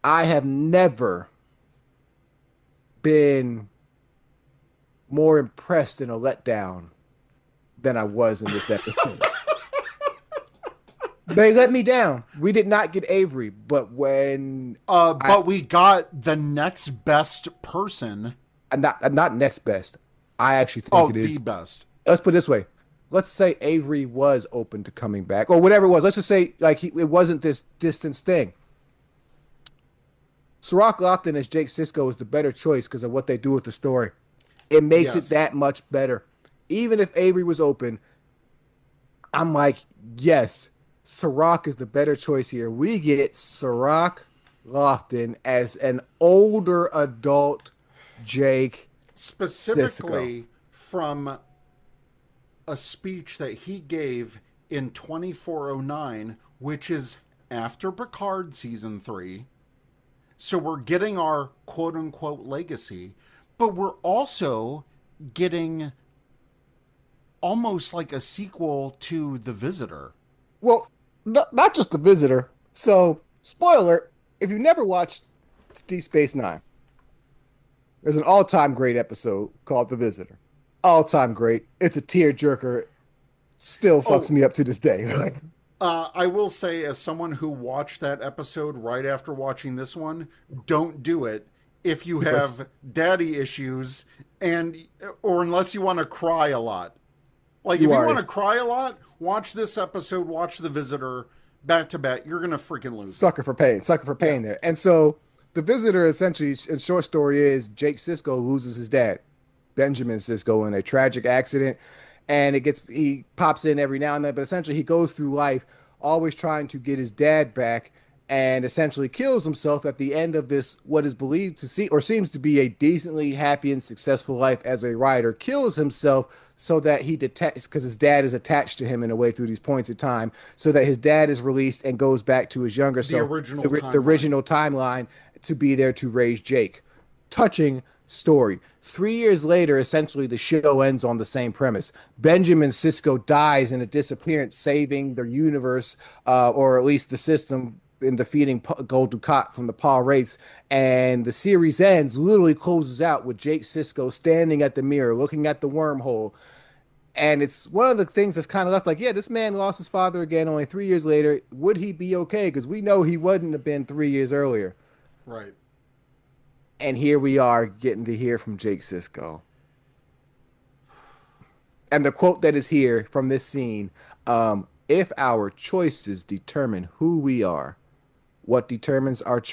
I have never been more impressed and a letdown than I was in this episode. They let me down. We did not get Avery, but when I But we got the next best person. not next best, I actually think Oh, it the is. best. Let's put it this way. Let's say Avery was open to coming back or whatever it was. Let's just say like it wasn't this distance thing. Sirach Lofton as Jake Sisko is the better choice because of what they do with the story. It makes it Yes. that much better. Even if Avery was open, I'm like, yes, Sirach is the better choice here. We get Sirach Lofton as an older adult Jake Sisko. Specifically from a speech that he gave in 2409, which is after Picard season 3. So we're getting our quote unquote legacy, but we're also getting almost like a sequel to The Visitor. Well, not just the visitor. So, spoiler, if you never watched Deep Space Nine, there's an all-time great episode called The Visitor. All-time great. It's a tearjerker. Still fucks Oh, me up to this day. Like, I will say, as someone who watched that episode right after watching this one, don't do it if you because have daddy issues and or unless you want to cry a lot. Like if you you are want a to cry a lot, watch this episode, watch The Visitor back to back. You're gonna freaking lose it. sucker for Yeah. pain there. And so the visitor essentially, in short story, is Jake Sisko loses his dad, Benjamin Sisko, in a tragic accident, and he pops in every now and then, but essentially he goes through life always trying to get his dad back, and essentially kills himself at the end of this what is believed to see or seems to be a decently happy and successful life as a writer. Kills himself so that he detects because his dad is attached to him in a way through these points of time, so that his dad is released and goes back to his younger The self, original the timeline. original timeline, to be there to raise Jake. Touching story. 3 years later, essentially, the show ends on the same premise. Benjamin Sisko dies in a disappearance, saving the universe, or at least the system, in defeating Gul Dukat from the Paw Wraiths. And the series ends, literally closes out with Jake Sisko standing at the mirror, looking at the wormhole. And it's one of the things that's kind of left like, yeah, this man lost his father again only 3 years later. Would he be okay? Because we know he wouldn't have been 3 years earlier. Right. And here we are getting to hear from Jake Sisko. And the quote that is here from this scene, if our choices determine who we are, what determines our choice?